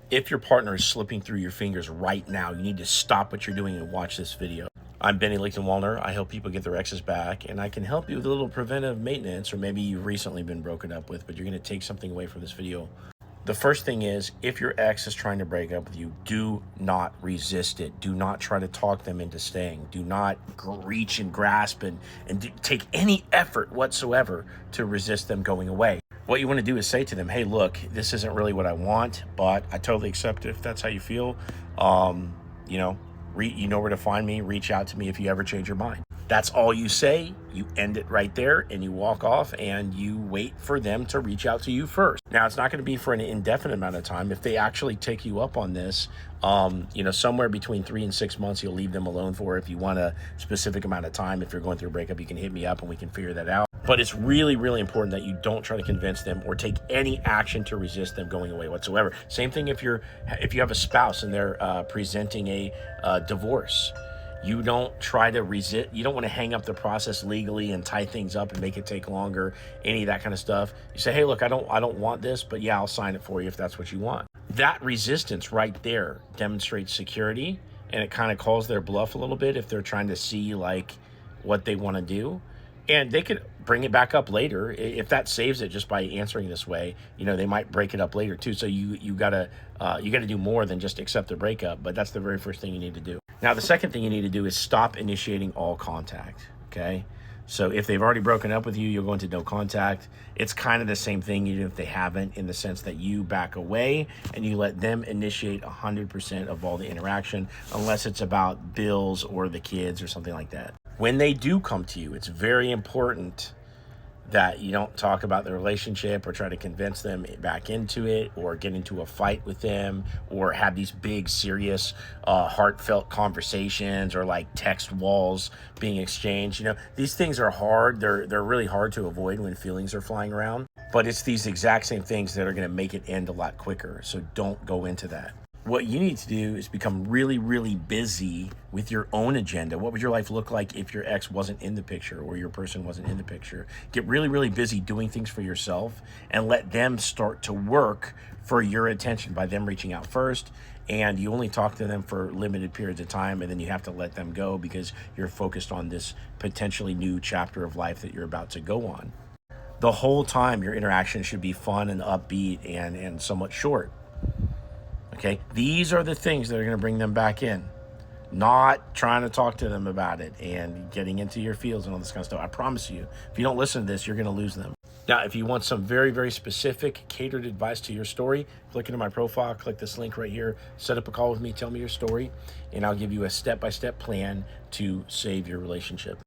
If your partner is slipping through your fingers right now, you need to stop what you're doing and watch this video. I'm Benny Lichtenwalner. I help people get their exes back, and I can help you with a little preventive maintenance, or maybe you've recently been broken up with, but you're going to take something away from this video. The first thing is, if your ex is trying to break up with you, do not resist it. Do not try to talk them into staying. Do not reach and grasp and take any effort whatsoever to resist them going away. What you want to do is say to them, hey, look, this isn't really what I want, but I totally accept it if that's how you feel. You know where to find me. Reach out to me if you ever change your mind. That's all you say. You end it right there and you walk off and you wait for them to reach out to you first. Now, it's not going to be for an indefinite amount of time. If they actually take you up on this, somewhere between 3 and 6 months, you'll leave them alone for. If you want a specific amount of time, if you're going through a breakup, you can hit me up and we can figure that out. But it's really, really important that you don't try to convince them or take any action to resist them going away whatsoever. Same thing if you have a spouse and they're presenting a divorce. You don't try to resist. You don't want to hang up the process legally and tie things up and make it take longer, any of that kind of stuff. You say, hey, look, I don't want this, but yeah, I'll sign it for you if that's what you want. That resistance right there demonstrates security, and it kind of calls their bluff a little bit if they're trying to see like what they want to do. And they could bring it back up later if that saves it just by answering this way. They might break it up later too. So you gotta do more than just accept the breakup. But that's the very first thing you need to do. Now, the second thing you need to do is stop initiating all contact. Okay. So if they've already broken up with you, you'll go into no contact. It's kind of the same thing, even if they haven't, in the sense that you back away and you let them initiate 100% of all the interaction, unless it's about bills or the kids or something like that. When they do come to you, it's very important that you don't talk about the relationship or try to convince them back into it or get into a fight with them or have these big, serious, heartfelt conversations or like text walls being exchanged. These things are hard. They're really hard to avoid when feelings are flying around. But it's these exact same things that are going to make it end a lot quicker. So don't go into that. What you need to do is become really, really busy with your own agenda. What would your life look like if your ex wasn't in the picture or your person wasn't in the picture? Get really, really busy doing things for yourself and let them start to work for your attention by them reaching out first. And you only talk to them for limited periods of time, and then you have to let them go because you're focused on this potentially new chapter of life that you're about to go on. The whole time, your interaction should be fun and upbeat and somewhat short. Okay, these are the things that are going to bring them back in, not trying to talk to them about it and getting into your feels and all this kind of stuff. I promise you, if you don't listen to this, you're going to lose them. Now, if you want some very, very specific catered advice to your story, click into my profile, click this link right here, set up a call with me, tell me your story, and I'll give you a step-by-step plan to save your relationship.